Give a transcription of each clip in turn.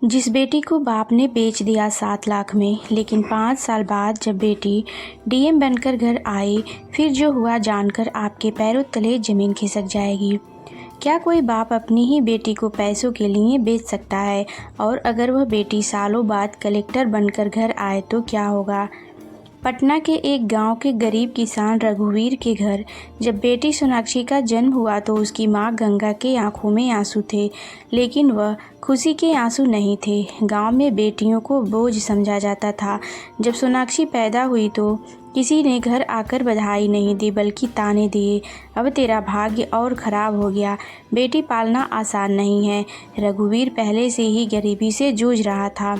जिस बेटी को बाप ने बेच दिया 7 लाख में, लेकिन 5 साल बाद जब बेटी डीएम बनकर घर आई, फिर जो हुआ जानकर आपके पैरों तले ज़मीन खिसक जाएगी। क्या कोई बाप अपनी ही बेटी को पैसों के लिए बेच सकता है? और अगर वह बेटी सालों बाद कलेक्टर बनकर घर आए तो क्या होगा? पटना के एक गांव के गरीब किसान रघुवीर के घर जब बेटी सोनाक्षी का जन्म हुआ तो उसकी मां गंगा के आंखों में आंसू थे, लेकिन वह खुशी के आंसू नहीं थे। गांव में बेटियों को बोझ समझा जाता था। जब सोनाक्षी पैदा हुई तो किसी ने घर आकर बधाई नहीं दी बल्कि ताने दिए, अब तेरा भाग्य और खराब हो गया, बेटी पालना आसान नहीं है। रघुवीर पहले से ही गरीबी से जूझ रहा था।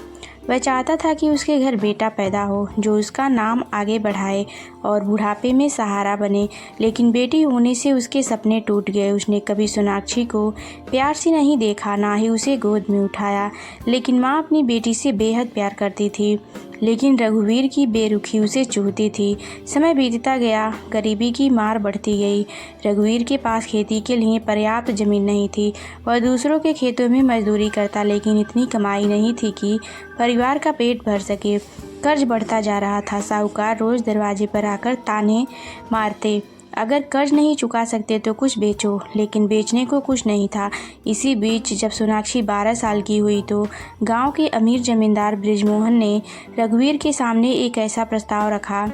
वह चाहता था कि उसके घर बेटा पैदा हो जो उसका नाम आगे बढ़ाए और बुढ़ापे में सहारा बने, लेकिन बेटी होने से उसके सपने टूट गए। उसने कभी सोनाक्षी को प्यार से नहीं देखा, ना ही उसे गोद में उठाया, लेकिन माँ अपनी बेटी से बेहद प्यार करती थी। लेकिन रघुवीर की बेरुखी उसे चुभती थी। समय बीतता गया, गरीबी की मार बढ़ती गई। रघुवीर के पास खेती के लिए पर्याप्त जमीन नहीं थी। वह दूसरों के खेतों में मजदूरी करता, लेकिन इतनी कमाई नहीं थी कि परिवार का पेट भर सके। कर्ज बढ़ता जा रहा था। साहूकार रोज दरवाजे पर आकर ताने मारते, अगर कर्ज नहीं चुका सकते तो कुछ बेचो, लेकिन बेचने को कुछ नहीं था। इसी बीच जब सोनाक्षी 12 साल की हुई तो गांव के अमीर जमींदार बृजमोहन ने रघुवीर के सामने एक ऐसा प्रस्ताव रखा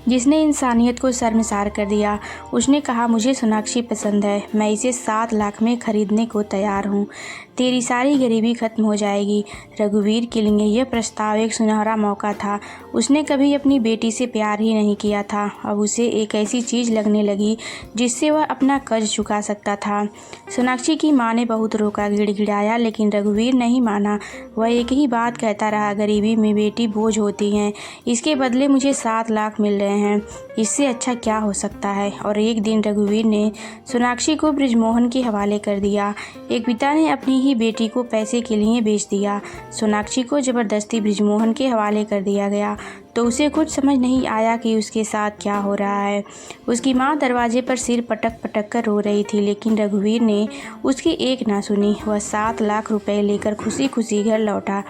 जिसने इंसानियत को शर्मसार कर दिया। उसने कहा, मुझे सोनाक्षी पसंद है, मैं इसे 7 लाख में खरीदने को तैयार हूँ, तेरी सारी गरीबी खत्म हो जाएगी। रघुवीर के लिए यह प्रस्ताव एक सुनहरा मौका था। उसने कभी अपनी बेटी से प्यार ही नहीं किया था। अब उसे एक ऐसी चीज़ लगने लगी जिससे वह अपना कर्ज चुका सकता था। सोनाक्षी की माँ ने बहुत रोका, गिड़गिड़ाया, लेकिन रघुवीर नहीं माना। वह एक ही बात कहता रहा, गरीबी में बेटी बोझ होती हैं, इसके बदले मुझे 7 लाख मिल रहे हैं, इससे अच्छा क्या हो सकता है। और एक दिन रघुवीर ने सोनाक्षी को बृजमोहन के हवाले कर दिया। एक पिता ने अपनी ही बेटी को पैसे के लिए बेच दिया। सोनाक्षी को जबरदस्ती बृजमोहन के हवाले कर दिया गया तो उसे कुछ समझ नहीं आया कि उसके साथ क्या हो रहा है। उसकी माँ दरवाजे पर सिर पटक पटक कर रो रही थी, लेकिन रघुवीर ने उसकी एक ना सुनी। वह 7 लाख रुपए लेकर खुशी खुशी घर लौटा,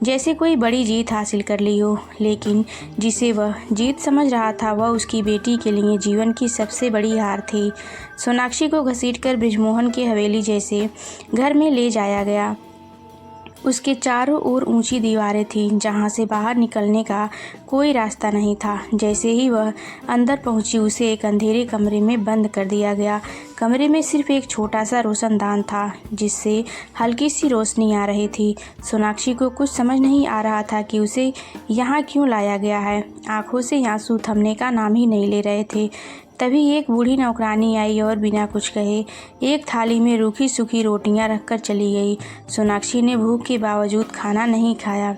जैसे कोई बड़ी जीत हासिल कर ली हो। लेकिन जिसे वह जीत समझ रहा था वह उसकी बेटी के लिए जीवन की सबसे बड़ी हार थी। सोनाक्षी को घसीटकर बृजमोहन के हवेली जैसे घर में ले जाया गया। उसके चारों ओर ऊंची दीवारें थीं जहां से बाहर निकलने का कोई रास्ता नहीं था। जैसे ही वह अंदर पहुंची उसे एक अंधेरे कमरे में बंद कर दिया गया। कमरे में सिर्फ एक छोटा सा रोशनदान था जिससे हल्की सी रोशनी आ रही थी। सोनाक्षी को कुछ समझ नहीं आ रहा था कि उसे यहाँ क्यों लाया गया है। आंखों से आंसू थमने का नाम ही नहीं ले रहे थे। तभी एक बूढ़ी नौकरानी आई और बिना कुछ कहे एक थाली में रूखी सूखी रोटियां रखकर चली गई। सोनाक्षी ने भूख के बावजूद खाना नहीं खाया।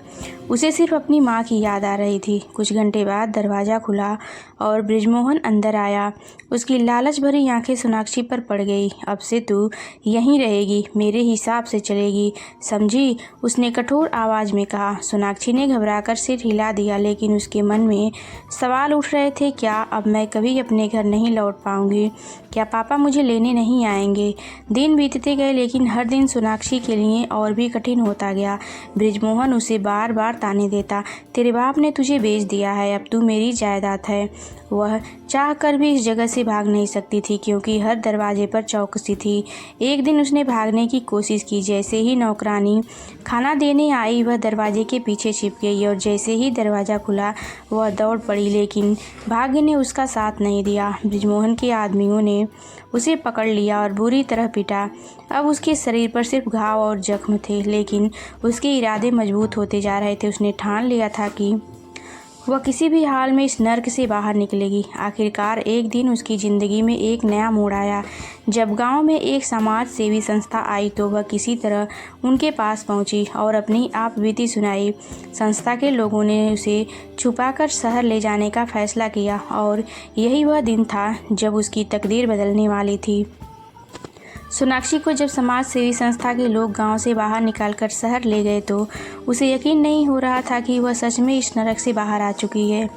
उसे सिर्फ अपनी माँ की याद आ रही थी। कुछ घंटे बाद दरवाज़ा खुला और बृजमोहन अंदर आया। उसकी लालच भरी आंखें सोनाक्षी पर पड़ गई। अब से तू यहीं रहेगी, मेरे हिसाब से चलेगी, समझी? उसने कठोर आवाज़ में कहा। सोनाक्षी ने घबराकर सिर हिला दिया, लेकिन उसके मन में सवाल उठ रहे थे, क्या अब मैं कभी अपने घर नहीं लौट पाऊंगी? क्या पापा मुझे लेने नहीं आएंगे? दिन बीतते गए, लेकिन हर दिन सोनाक्षी के लिए और भी कठिन होता गया। बृजमोहन उसे बार बार ताने देता, तेरे बाप ने तुझे बेच दिया है, अब तू मेरी जायदाद है। वह चाह कर भी इस जगह से भाग नहीं सकती थी क्योंकि हर दरवाजे पर चौकसी थी। एक दिन उसने भागने की कोशिश की। जैसे ही नौकरानी खाना देने आई वह दरवाजे के पीछे छिप गई और जैसे ही दरवाज़ा खुला वह दौड़ पड़ी, लेकिन भाग्य ने उसका साथ नहीं दिया। बृजमोहन के आदमियों ने उसे पकड़ लिया और बुरी तरह पीटा। अब उसके शरीर पर सिर्फ घाव और जख्म थे, लेकिन उसके इरादे मजबूत होते जा रहे थे। उसने ठान लिया था कि वह किसी भी हाल में इस नर्क से बाहर निकलेगी। आखिरकार एक दिन उसकी ज़िंदगी में एक नया मोड़ आया। जब गांव में एक समाज सेवी संस्था आई तो वह किसी तरह उनके पास पहुंची और अपनी आप बीती सुनाई। संस्था के लोगों ने उसे छुपाकर शहर ले जाने का फैसला किया और यही वह दिन था जब उसकी तकदीर बदलने वाली थी। सोनाक्षी को जब समाज सेवी संस्था के लोग गांव से बाहर निकालकर शहर ले गए तो उसे यकीन नहीं हो रहा था कि वह सच में इस नरक से बाहर आ चुकी है।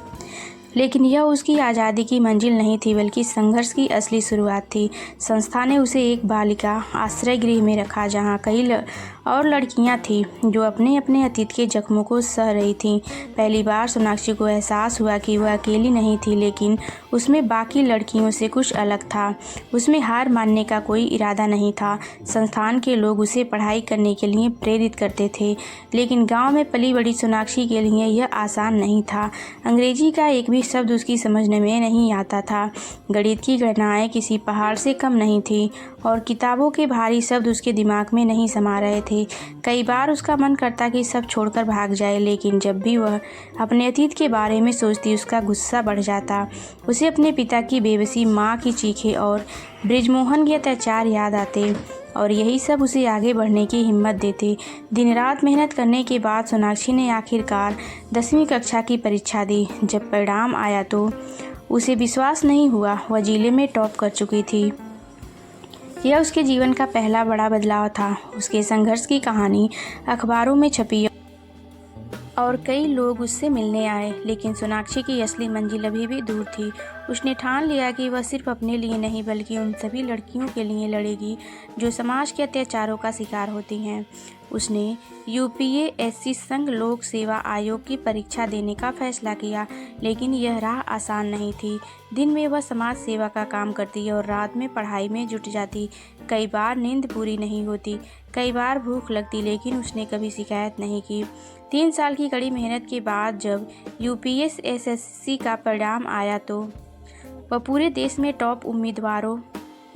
लेकिन यह उसकी आज़ादी की मंजिल नहीं थी, बल्कि संघर्ष की असली शुरुआत थी। संस्था ने उसे एक बालिका आश्रय गृह में रखा, जहाँ कई और लड़कियाँ थीं जो अपने अपने अतीत के जख्मों को सह रही थीं। पहली बार सोनाक्षी को एहसास हुआ कि वह अकेली नहीं थी, लेकिन उसमें बाकी लड़कियों से कुछ अलग था। उसमें हार मानने का कोई इरादा नहीं था। संस्थान के लोग उसे पढ़ाई करने के लिए प्रेरित करते थे, लेकिन गाँव में पली बड़ी सोनाक्षी के लिए यह आसान नहीं था। अंग्रेजी का एक भी शब्द उसकी समझने में नहीं आता था। गणित की गणनाएं किसी पहाड़ से कम नहीं थी और किताबों के भारी शब्द उसके दिमाग में नहीं समा रहे थे। कई बार उसका मन करता कि सब छोड़कर भाग जाए, लेकिन जब भी वह अपने अतीत के बारे में सोचती, उसका गुस्सा बढ़ जाता। उसे अपने पिता की बेबसी, माँ की चीखें और बृजमोहन के अत्याचार याद आते, और यही सब उसे आगे बढ़ने की हिम्मत देते। दिन रात मेहनत करने के बाद सोनाक्षी ने आखिरकार 10वीं कक्षा की परीक्षा दी। जब परिणाम आया तो उसे विश्वास नहीं हुआ। वह जिले में टॉप कर चुकी थी। यह उसके जीवन का पहला बड़ा बदलाव था। उसके संघर्ष की कहानी अखबारों में छपी और कई लोग उससे मिलने आए, लेकिन सोनाक्षी की असली मंजिल अभी भी दूर थी। उसने ठान लिया कि वह सिर्फ अपने लिए नहीं, बल्कि उन सभी लड़कियों के लिए लड़ेगी जो समाज के अत्याचारों का शिकार होती हैं। उसने यूपीएससी संघ लोक सेवा आयोग की परीक्षा देने का फैसला किया, लेकिन यह राह आसान नहीं थी। दिन में वह समाज सेवा का काम करती और रात में पढ़ाई में जुट जाती। कई बार नींद पूरी नहीं होती, कई बार भूख लगती, लेकिन उसने कभी शिकायत नहीं की। 3 साल की कड़ी मेहनत के बाद जब यूपीएससी का परिणाम आया तो वह पूरे देश में टॉप उम्मीदवारों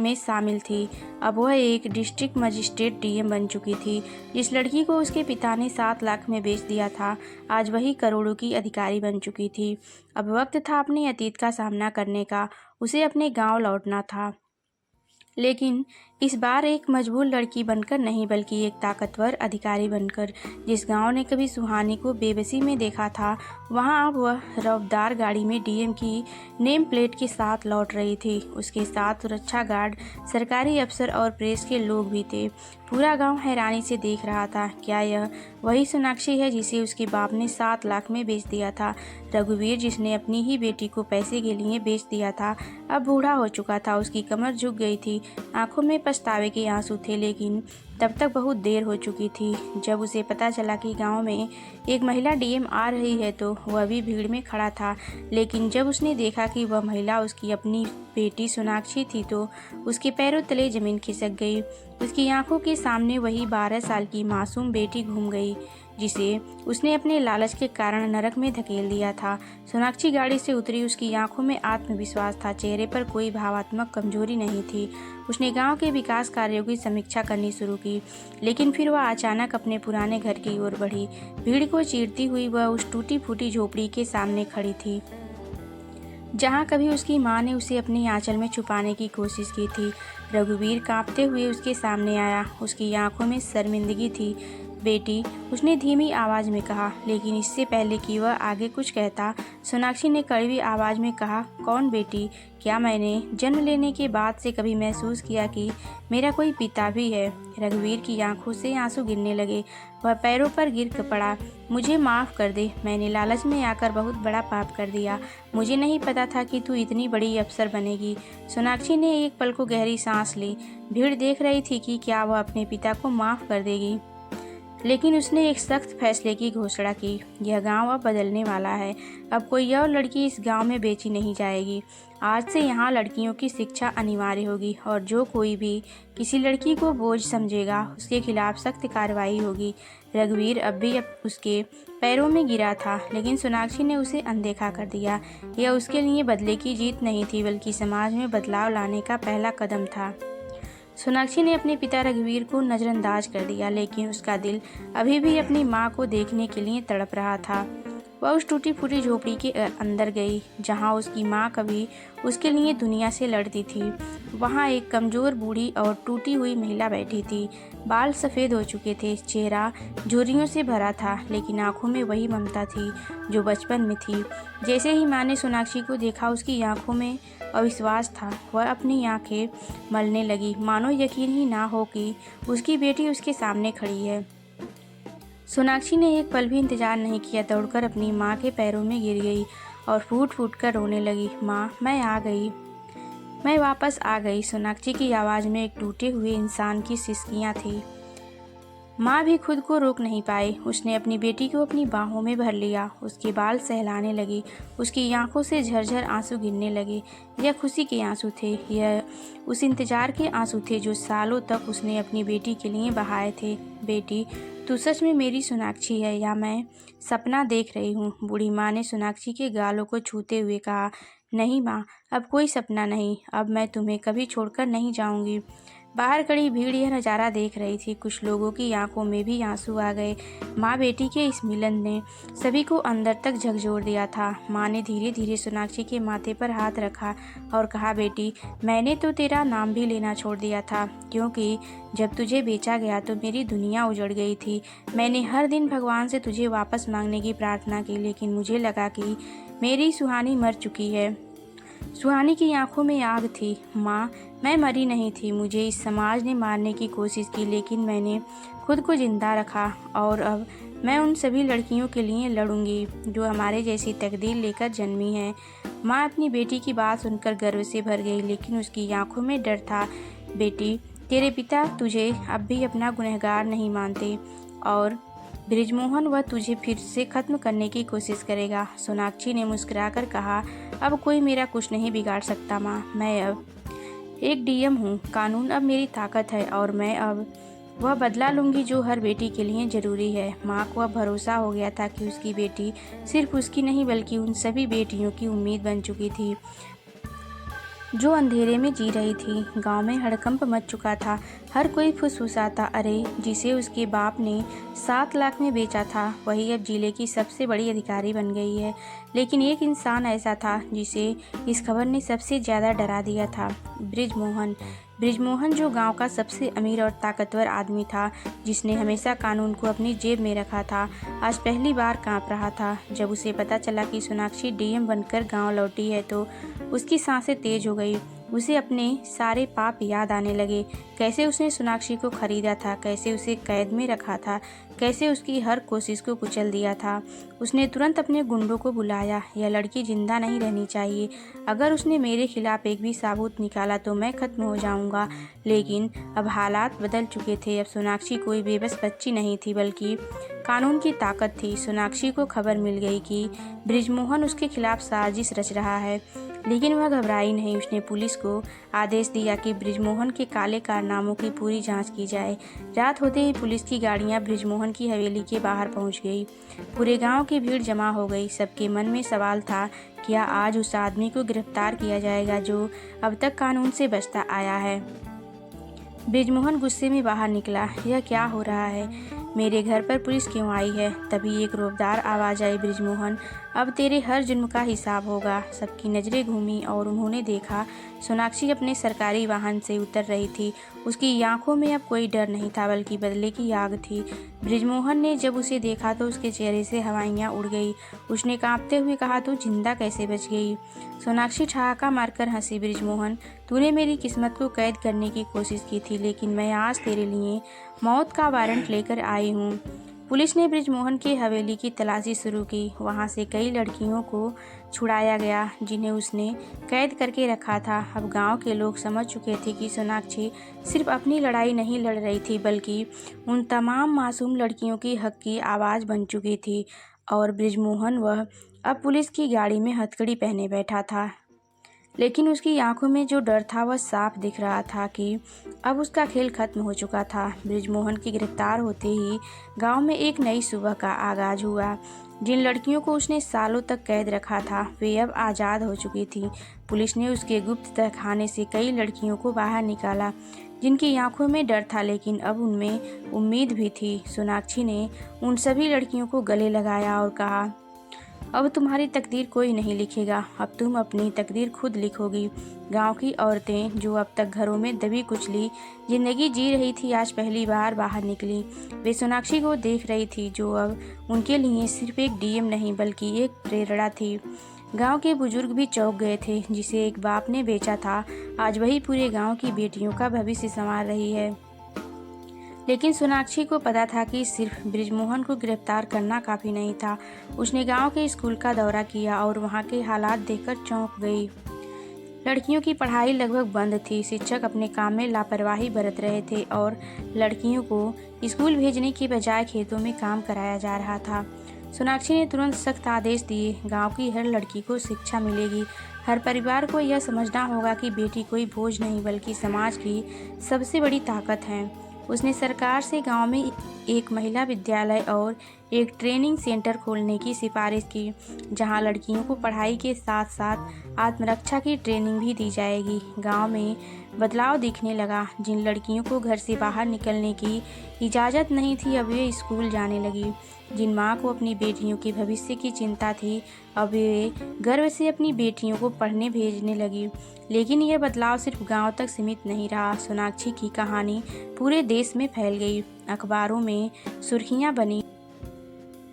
में शामिल थी। अब वह एक डिस्ट्रिक्ट मजिस्ट्रेट डीएम बन चुकी थी। जिस लड़की को उसके पिता ने 7 लाख में बेच दिया था, आज वही करोड़ों की अधिकारी बन चुकी थी। अब वक्त था अपने अतीत का सामना करने का। उसे अपने गांव लौटना था, लेकिन इस बार एक मजबूर लड़की बनकर नहीं, बल्कि एक ताकतवर अधिकारी बनकर। जिस गांव ने कभी सुहानी को बेबसी में देखा था, वहां अब वह रफ्तार गाड़ी में डीएम की नेम प्लेट के साथ लौट रही थी। उसके साथ सुरक्षा गार्ड, सरकारी अफसर और प्रेस के लोग भी थे। पूरा गांव हैरानी से देख रहा था। क्या यह वही सोनाक्षी है जिसे उसके बाप ने 7 लाख में बेच दिया था? रघुवीर, जिसने अपनी ही बेटी को पैसे के लिए बेच दिया था, अब बूढ़ा हो चुका था। उसकी कमर झुक गई थी, आंखों में पछतावे के आंसू थे, लेकिन तब तक बहुत देर हो चुकी थी। जब उसे पता चला कि गांव में एक महिला डीएम आ रही है तो वह भी भीड़ में खड़ा था, लेकिन जब उसने देखा कि वह महिला उसकी अपनी बेटी सोनाक्षी थी तो उसके पैरों तले जमीन खिसक गई। उसकी आंखों के सामने वही 12 साल की मासूम बेटी घूम गई, जिसे उसने अपने लालच के कारण नरक में धकेल दिया था। सोनाक्षी गाड़ी से उतरी। उसकी आंखों में आत्मविश्वास था, चेहरे पर कोई भावात्मक कमजोरी नहीं थी। उसने गांव के विकास कार्यों की समीक्षा करनी शुरू की, लेकिन फिर वह अचानक अपने पुराने घर की ओर बढ़ी। भीड़ को चीरती हुई वह उस टूटी फूटी झोपड़ी के सामने खड़ी थी, जहाँ कभी उसकी माँ ने उसे अपनी आंचल में छुपाने की कोशिश की थी। रघुवीर कांपते हुए उसके सामने आया। उसकी आंखों में शर्मिंदगी थी। बेटी, उसने धीमी आवाज़ में कहा, लेकिन इससे पहले कि वह आगे कुछ कहता, सोनाक्षी ने कड़वी आवाज़ में कहा, कौन बेटी? क्या मैंने जन्म लेने के बाद से कभी महसूस किया कि मेरा कोई पिता भी है? रघुवीर की आंखों से आंसू गिरने लगे। वह पैरों पर गिर पड़ा। मुझे माफ़ कर दे, मैंने लालच में आकर बहुत बड़ा पाप कर दिया। मुझे नहीं पता था कि तू इतनी बड़ी अफसर बनेगी। सोनाक्षी ने एक पल को गहरी सांस ली। भीड़ देख रही थी कि क्या वह अपने पिता को माफ़ कर देगी, लेकिन उसने एक सख्त फैसले की घोषणा की। यह गांव अब बदलने वाला है। अब कोई और लड़की इस गांव में बेची नहीं जाएगी। आज से यहाँ लड़कियों की शिक्षा अनिवार्य होगी, और जो कोई भी किसी लड़की को बोझ समझेगा, उसके खिलाफ सख्त कार्रवाई होगी। रघुवीर अब उसके पैरों में गिरा था, लेकिन सोनाक्षी ने उसे अनदेखा कर दिया। यह उसके लिए बदले की जीत नहीं थी, बल्कि समाज में बदलाव लाने का पहला कदम था। सोनाक्षी ने अपने पिता रघुवीर को नज़रअंदाज कर दिया, लेकिन उसका दिल अभी भी अपनी माँ को देखने के लिए तड़प रहा था। वह उस टूटी फूटी झोपड़ी के अंदर गई, जहाँ उसकी माँ कभी उसके लिए दुनिया से लड़ती थी। वहाँ एक कमज़ोर बूढ़ी और टूटी हुई महिला बैठी थी। बाल सफ़ेद हो चुके थे, चेहरा झुर्रियों से भरा था, लेकिन आंखों में वही ममता थी जो बचपन में थी। जैसे ही माँ ने सोनाक्षी को देखा, उसकी आंखों में अविश्वास था। वह अपनी आंखें मलने लगी, मानो यकीन ही ना हो कि उसकी बेटी उसके सामने खड़ी है। सोनाक्षी ने एक पल भी इंतजार नहीं किया, दौड़कर अपनी माँ के पैरों में गिर गई और फूट फूट कर रोने लगी। माँ, मैं आ गई, मैं वापस आ गई। सोनाक्षी की आवाज़ में एक टूटे हुए इंसान की सिसकियाँ थी। माँ भी खुद को रोक नहीं पाई। उसने अपनी बेटी को अपनी बाहों में भर लिया, उसके बाल सहलाने लगी, उसकी आंखों से झरझर आंसू गिरने लगे। यह खुशी के आंसू थे, यह उस इंतजार के आंसू थे जो सालों तक उसने अपनी बेटी के लिए बहाए थे। बेटी, तू सच में मेरी सोनाक्षी है या मैं सपना देख रही हूँ? बूढ़ी माँ ने सोनाक्षी के गालों को छूते हुए कहा। नहीं माँ, अब कोई सपना नहीं, अब मैं तुम्हें कभी छोड़कर नहीं जाऊँगी। बाहर खड़ी भीड़ यह नज़ारा देख रही थी। कुछ लोगों की आंखों में भी आंसू आ गए। माँ बेटी के इस मिलन ने सभी को अंदर तक झकझोर दिया था। माँ ने धीरे धीरे सोनाक्षी के माथे पर हाथ रखा और कहा, बेटी, मैंने तो तेरा नाम भी लेना छोड़ दिया था, क्योंकि जब तुझे बेचा गया तो मेरी दुनिया उजड़ गई थी। मैंने हर दिन भगवान से तुझे वापस मांगने की प्रार्थना की, लेकिन मुझे लगा कि मेरी सुहानी मर चुकी है। सुहानी की आंखों में आग थी। माँ, मैं मरी नहीं थी, मुझे इस समाज ने मारने की कोशिश की, लेकिन मैंने खुद को जिंदा रखा और अब मैं उन सभी लड़कियों के लिए लड़ूंगी जो हमारे जैसी तकदीर लेकर जन्मी हैं। माँ अपनी बेटी की बात सुनकर गर्व से भर गई, लेकिन उसकी आंखों में डर था। बेटी, तेरे पिता तुझे अब भी अपना गुनहगार नहीं मानते और बृजमोहन वह तुझे फिर से खत्म करने की कोशिश करेगा। सोनाक्षी ने मुस्कुराकर कहा, अब कोई मेरा कुछ नहीं बिगाड़ सकता माँ। मैं अब एक डीएम हूँ, कानून अब मेरी ताकत है और मैं अब वह बदला लूँगी जो हर बेटी के लिए ज़रूरी है। माँ को अब भरोसा हो गया था कि उसकी बेटी सिर्फ उसकी नहीं बल्कि उन सभी बेटियों की उम्मीद बन चुकी थी जो अंधेरे में जी रही थी। गांव में हड़कंप मच चुका था। हर कोई फुसफुसाता, अरे, जिसे उसके बाप ने 7 लाख में बेचा था वही अब जिले की सबसे बड़ी अधिकारी बन गई है। लेकिन एक इंसान ऐसा था जिसे इस खबर ने सबसे ज़्यादा डरा दिया था, बृजमोहन। बृजमोहन जो गांव का सबसे अमीर और ताकतवर आदमी था, जिसने हमेशा कानून को अपनी जेब में रखा था, आज पहली बार कांप रहा था। जब उसे पता चला कि सोनाक्षी डीएम बनकर गांव लौटी है तो उसकी सांसें तेज हो गई। उसे अपने सारे पाप याद आने लगे। कैसे उसने सोनाक्षी को खरीदा था, कैसे उसे कैद में रखा था, कैसे उसकी हर कोशिश को कुचल दिया था। उसने तुरंत अपने गुंडों को बुलाया। यह लड़की जिंदा नहीं रहनी चाहिए। अगर उसने मेरे खिलाफ एक भी सबूत निकाला तो मैं खत्म हो जाऊंगा। लेकिन अब हालात बदल चुके थे। अब सोनाक्षी कोई बेबस बच्ची नहीं थी बल्कि कानून की ताकत थी। सोनाक्षी को खबर मिल गई कि बृजमोहन उसके खिलाफ साजिश रच रहा है, लेकिन वह घबराई नहीं। उसने पुलिस को आदेश दिया कि बृजमोहन के काले कारनामों की पूरी जांच की जाए। रात होते ही पुलिस की गाड़ियां बृजमोहन की हवेली के बाहर पहुंच गई। पूरे गांव की भीड़ जमा हो गई। सबके मन में सवाल था, क्या आज उस आदमी को गिरफ्तार किया जाएगा जो अब तक कानून से बचता आया है? बृजमोहन गुस्से में बाहर निकला। यह क्या हो रहा है? मेरे घर पर पुलिस क्यों आई है? तभी एक रोबदार आवाज़ आई, बृजमोहन, अब तेरे हर जुर्म का हिसाब होगा। सबकी नज़रें घूमी और उन्होंने देखा सोनाक्षी अपने सरकारी वाहन से उतर रही थी। उसकी आंखों में अब कोई डर नहीं था बल्कि बदले की आग थी। बृजमोहन ने जब उसे देखा तो उसके चेहरे से हवाइयाँ उड़ गई। उसने कांपते हुए कहा, तू जिंदा कैसे बच गई? सोनाक्षी ठहाका मारकर हंसी। बृजमोहन, तूने मेरी किस्मत को कैद करने की कोशिश की थी, लेकिन मैं आज तेरे लिए मौत का वारंट लेकर आई हूँ। पुलिस ने बृजमोहन की हवेली की तलाशी शुरू की। वहाँ से कई लड़कियों को छुड़ाया गया जिन्हें उसने कैद करके रखा था। अब गांव के लोग समझ चुके थे कि सोनाक्षी सिर्फ अपनी लड़ाई नहीं लड़ रही थी बल्कि उन तमाम मासूम लड़कियों की हक की आवाज़ बन चुकी थी। और बृजमोहन, वह अब पुलिस की गाड़ी में हथकड़ी पहने बैठा था, लेकिन उसकी आंखों में जो डर था वह साफ दिख रहा था कि अब उसका खेल खत्म हो चुका था। बृजमोहन की गिरफ्तार होते ही गांव में एक नई सुबह का आगाज हुआ। जिन लड़कियों को उसने सालों तक कैद रखा था वे अब आज़ाद हो चुकी थीं। पुलिस ने उसके गुप्त तहखाने से कई लड़कियों को बाहर निकाला जिनकी आंखों में डर था, लेकिन अब उनमें उम्मीद भी थी। सोनाक्षी ने उन सभी लड़कियों को गले लगाया और कहा, अब तुम्हारी तकदीर कोई नहीं लिखेगा, अब तुम अपनी तकदीर खुद लिखोगी। गांव की औरतें जो अब तक घरों में दबी कुचली जिंदगी जी रही थी आज पहली बार बाहर निकली। वे सोनाक्षी को देख रही थी जो अब उनके लिए सिर्फ एक डीएम नहीं बल्कि एक प्रेरणा थी। गांव के बुजुर्ग भी चौंक गए थे। जिसे एक बाप ने बेचा था आज वही पूरे गांव की बेटियों का भविष्य संवार रही है। लेकिन सोनाक्षी को पता था कि सिर्फ बृजमोहन को गिरफ्तार करना काफ़ी नहीं था। उसने गांव के स्कूल का दौरा किया और वहां के हालात देखकर चौंक गई। लड़कियों की पढ़ाई लगभग बंद थी, शिक्षक अपने काम में लापरवाही बरत रहे थे और लड़कियों को स्कूल भेजने की बजाय खेतों में काम कराया जा रहा था। सोनाक्षी ने तुरंत सख्त आदेश दिए, गांव की हर लड़की को शिक्षा मिलेगी। हर परिवार को यह समझना होगा कि बेटी कोई बोझ नहीं बल्कि समाज की सबसे बड़ी ताकत है। उसने सरकार से गांव में एक महिला विद्यालय और एक ट्रेनिंग सेंटर खोलने की सिफारिश की, जहां लड़कियों को पढ़ाई के साथ साथ आत्मरक्षा की ट्रेनिंग भी दी जाएगी। गांव में बदलाव दिखने लगा। जिन लड़कियों को घर से बाहर निकलने की इजाज़त नहीं थी, अब वे स्कूल जाने लगी। जिन माँ को अपनी बेटियों के भविष्य की चिंता थी, अब वे गर्व से अपनी बेटियों को पढ़ने भेजने लगी। लेकिन यह बदलाव सिर्फ गांव तक सीमित नहीं रहा। सोनाक्षी की कहानी पूरे देश में फैल गई। अखबारों में सुर्खियां बनी,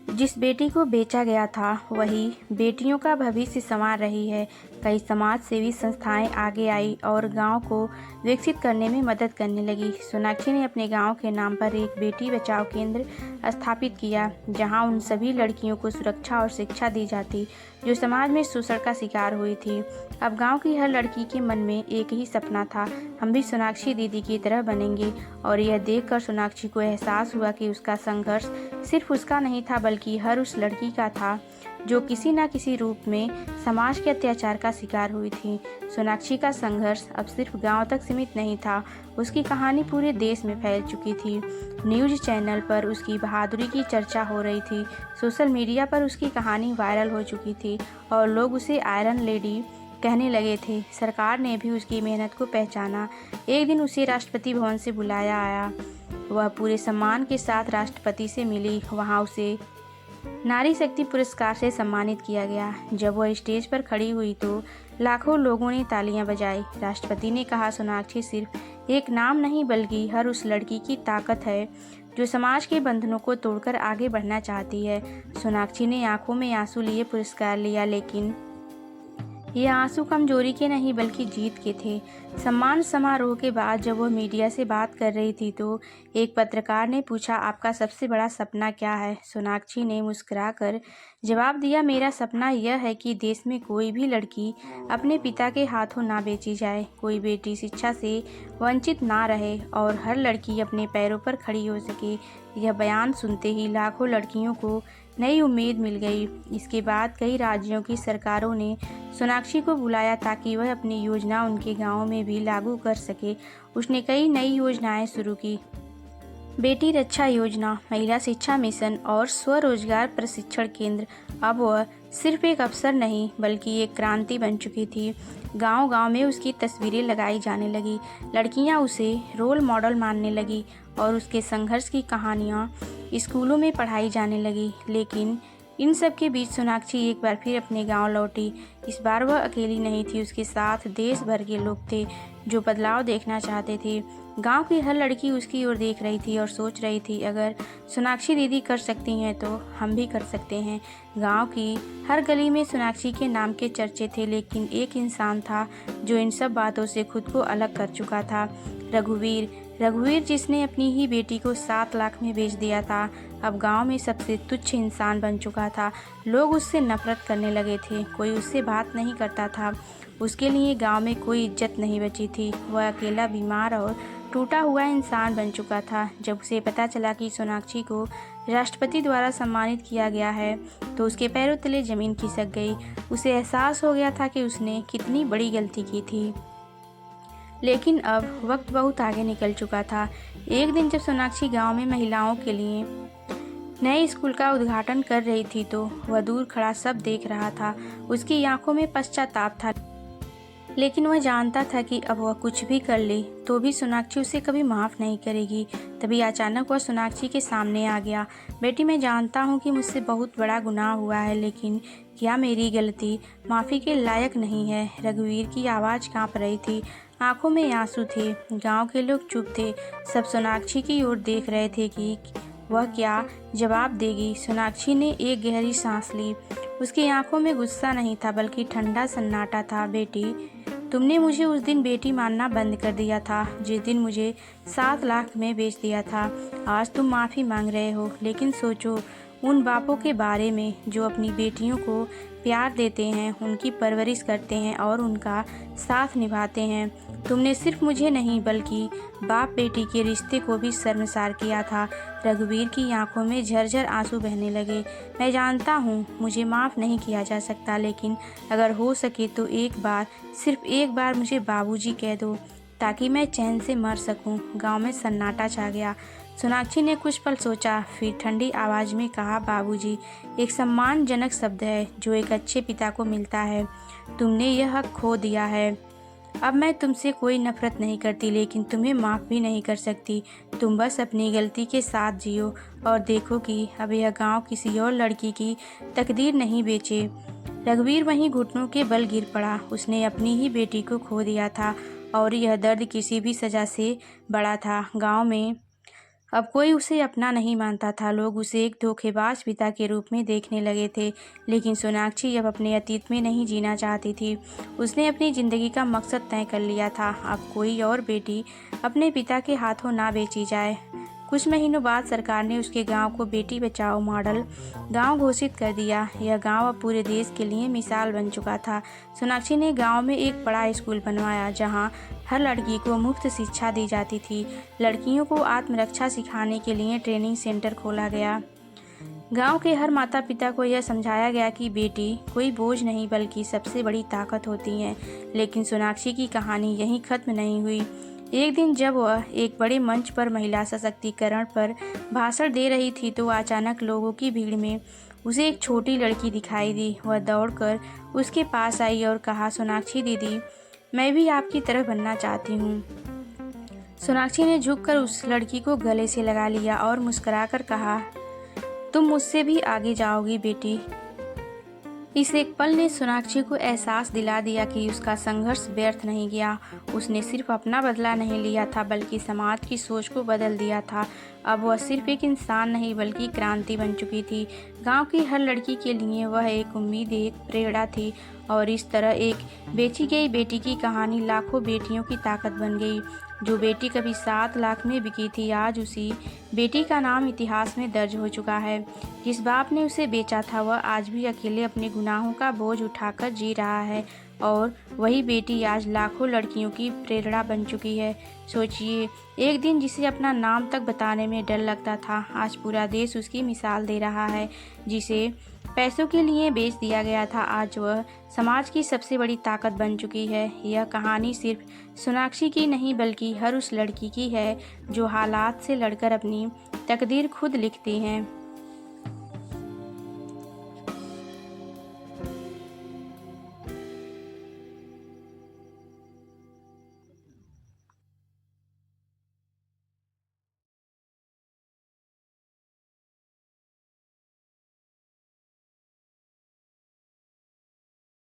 जिस बेटी को बेचा गया था वही बेटियों का भविष्य संवार रही है। कई समाज सेवी संस्थाएं आगे आई और गांव को विकसित करने में मदद करने लगी। सोनाक्षी ने अपने गांव के नाम पर एक बेटी बचाओ केंद्र स्थापित किया, जहां उन सभी लड़कियों को सुरक्षा और शिक्षा दी जाती जो समाज में शोषण का शिकार हुई थी। अब गांव की हर लड़की के मन में एक ही सपना था, हम भी सोनाक्षी दीदी की तरह बनेंगे। और यह देखकर सोनाक्षी को एहसास हुआ कि उसका संघर्ष सिर्फ उसका नहीं था बल्कि हर उस लड़की का था जो किसी न किसी रूप में समाज के अत्याचार का शिकार हुई थी। सोनाक्षी का संघर्ष अब सिर्फ गांव तक सीमित नहीं था, उसकी कहानी पूरे देश में फैल चुकी थी। न्यूज़ चैनल पर उसकी बहादुरी की चर्चा हो रही थी, सोशल मीडिया पर उसकी कहानी वायरल हो चुकी थी और लोग उसे आयरन लेडी कहने लगे थे। सरकार ने भी उसकी मेहनत को पहचाना। एक दिन उसे राष्ट्रपति भवन से बुलाया आया। वह पूरे सम्मान के साथ राष्ट्रपति से मिली। वहां उसे नारी शक्ति पुरस्कार से सम्मानित किया गया। जब वह स्टेज पर खड़ी हुई तो लाखों लोगों ने तालियां बजाई। राष्ट्रपति ने कहा, सोनाक्षी सिर्फ एक नाम नहीं बल्कि हर उस लड़की की ताकत है जो समाज के बंधनों को तोड़कर आगे बढ़ना चाहती है। सोनाक्षी ने आंखों में आंसू लिए पुरस्कार लिया, लेकिन ये आंसू कमजोरी के नहीं बल्कि जीत के थे। सम्मान समारोह के बाद जब वह मीडिया से बात कर रही थी तो एक पत्रकार ने पूछा, आपका सबसे बड़ा सपना क्या है? सोनाक्षी ने मुस्कुराकर जवाब दिया, मेरा सपना यह है कि देश में कोई भी लड़की अपने पिता के हाथों ना बेची जाए, कोई बेटी शिक्षा से वंचित ना रहे और हर लड़की अपने पैरों पर खड़ी हो सके। यह बयान सुनते ही लाखों लड़कियों को नई उम्मीद मिल गई। इसके बाद कई राज्यों की सरकारों ने सोनाक्षी को बुलाया ताकि वह अपनी योजना उनके गांव में भी लागू कर सके। उसने कई नई योजनाएं शुरू की, बेटी रक्षा योजना, महिला शिक्षा मिशन और स्वरोजगार प्रशिक्षण केंद्र। अब वह सिर्फ एक अफसर नहीं बल्कि एक क्रांति बन चुकी थी। गांव-गांव में उसकी तस्वीरें लगाई जाने लगी, लड़कियां उसे रोल मॉडल मानने लगी और उसके संघर्ष की कहानियां स्कूलों में पढ़ाई जाने लगी। लेकिन इन सब के बीच सोनाक्षी एक बार फिर अपने गांव लौटी। इस बार वह अकेली नहीं थी, उसके साथ देश भर के लोग थे जो बदलाव देखना चाहते थे। गांव की हर लड़की उसकी ओर देख रही थी और सोच रही थी, अगर सोनाक्षी दीदी कर सकती हैं तो हम भी कर सकते हैं। गांव की हर गली में सोनाक्षी के नाम के चर्चे थे, लेकिन एक इंसान था जो इन सब बातों से खुद को अलग कर चुका था, रघुवीर जिसने अपनी ही बेटी को 7 लाख में बेच दिया था, अब गांव में सबसे तुच्छ इंसान बन चुका था। लोग उससे नफरत करने लगे थे, कोई उससे बात नहीं करता था। उसके लिए गांव में कोई इज्जत नहीं बची थी। वह अकेला, बीमार और टूटा हुआ इंसान बन चुका था। जब उसे पता चला कि सोनाक्षी को राष्ट्रपति द्वारा सम्मानित किया गया है तो उसके पैरों तले जमीन खिसक गई। उसे एहसास हो गया था कि उसने कितनी बड़ी गलती की थी। लेकिन अब वक्त बहुत आगे निकल चुका था। एक दिन जब सोनाक्षी गांव में महिलाओं के लिए नए स्कूल का उद्घाटन कर रही थी तो वह दूर खड़ा सब देख रहा था। उसकी आंखों में पश्चाताप था, लेकिन वह जानता था कि अब वह कुछ भी कर ले तो भी सोनाक्षी उसे कभी माफ़ नहीं करेगी। तभी अचानक वह सोनाक्षी के सामने आ गया। बेटी, मैं जानता हूँ कि मुझसे बहुत बड़ा गुनाह हुआ है, लेकिन क्या मेरी गलती माफ़ी के लायक नहीं है? रघुवीर की आवाज़ कांप रही थी, आंखों में आंसू थे। गांव के लोग चुप थे, सब सोनाक्षी की ओर देख रहे थे कि वह क्या जवाब देगी। सोनाक्षी ने एक गहरी सांस ली। उसकी आंखों में गुस्सा नहीं था बल्कि ठंडा सन्नाटा था। बेटी, तुमने मुझे उस दिन बेटी मानना बंद कर दिया था, जिस दिन मुझे 7 लाख में बेच दिया था। आज तुम माफ़ी मांग रहे हो, लेकिन सोचो उन बापों के बारे में जो अपनी बेटियों को प्यार देते हैं, उनकी परवरिश करते हैं और उनका साथ निभाते हैं। तुमने सिर्फ मुझे नहीं बल्कि बाप बेटी के रिश्ते को भी शर्मसार किया था। रघुवीर की आंखों में झरझर आंसू बहने लगे। मैं जानता हूँ मुझे माफ़ नहीं किया जा सकता, लेकिन अगर हो सके तो एक बार, सिर्फ एक बार मुझे बाबूजी कह दो, ताकि मैं चैन से मर सकूं। गांव में सन्नाटा छा गया। सोनाक्षी ने कुछ पल सोचा, फिर ठंडी आवाज़ में कहा, बाबूजी एक सम्मानजनक शब्द है जो एक अच्छे पिता को मिलता है। तुमने यह हक खो दिया है। अब मैं तुमसे कोई नफरत नहीं करती, लेकिन तुम्हें माफ़ भी नहीं कर सकती। तुम बस अपनी गलती के साथ जियो और देखो कि अब यह गांव किसी और लड़की की तकदीर नहीं बेचे। रघुवीर वहीं घुटनों के बल गिर पड़ा। उसने अपनी ही बेटी को खो दिया था और यह दर्द किसी भी सज़ा से बड़ा था। गांव में अब कोई उसे अपना नहीं मानता था। लोग उसे एक धोखेबाज पिता के रूप में देखने लगे थे। लेकिन सोनाक्षी अब अपने अतीत में नहीं जीना चाहती थी। उसने अपनी ज़िंदगी का मकसद तय कर लिया था। अब कोई और बेटी अपने पिता के हाथों ना बेची जाए। कुछ महीनों बाद सरकार ने उसके गांव को बेटी बचाओ मॉडल गांव घोषित कर दिया। यह गांव अब पूरे देश के लिए मिसाल बन चुका था। सोनाक्षी ने गांव में एक बड़ा स्कूल बनवाया, जहां हर लड़की को मुफ्त शिक्षा दी जाती थी। लड़कियों को आत्मरक्षा सिखाने के लिए ट्रेनिंग सेंटर खोला गया। गांव के हर माता पिता को यह समझाया गया कि बेटी कोई बोझ नहीं बल्कि सबसे बड़ी ताकत होती है। लेकिन सोनाक्षी की कहानी यहीं खत्म नहीं हुई। एक दिन जब वह एक बड़े मंच पर महिला सशक्तिकरण पर भाषण दे रही थी, तो अचानक लोगों की भीड़ में उसे एक छोटी लड़की दिखाई दी। वह दौड़कर उसके पास आई और कहा, सोनाक्षी दीदी, मैं भी आपकी तरह बनना चाहती हूँ। सोनाक्षी ने झुककर उस लड़की को गले से लगा लिया और मुस्कुराकर कहा, तुम मुझसे भी आगे जाओगी बेटी। इस एक पल ने सोनाक्षी को एहसास दिला दिया कि उसका संघर्ष व्यर्थ नहीं गया। उसने सिर्फ अपना बदला नहीं लिया था, बल्कि समाज की सोच को बदल दिया था। अब वह सिर्फ एक इंसान नहीं बल्कि क्रांति बन चुकी थी। गांव की हर लड़की के लिए वह एक उम्मीद, एक प्रेरणा थी। और इस तरह एक बेची गई बेटी की कहानी लाखों बेटियों की ताकत बन गई। जो बेटी कभी 7 लाख में बिकी थी, आज उसी बेटी का नाम इतिहास में दर्ज हो चुका है। जिस बाप ने उसे बेचा था, वह आज भी अकेले अपने गुनाहों का बोझ उठाकर जी रहा है। और वही बेटी आज लाखों लड़कियों की प्रेरणा बन चुकी है। सोचिए, एक दिन जिसे अपना नाम तक बताने में डर लगता था, आज पूरा देश उसकी मिसाल दे रहा है। जिसे पैसों के लिए बेच दिया गया था, आज वह समाज की सबसे बड़ी ताकत बन चुकी है। यह कहानी सिर्फ सोनाक्षी की नहीं बल्कि हर उस लड़की की है जो हालात से लड़कर अपनी तकदीर खुद लिखती हैं।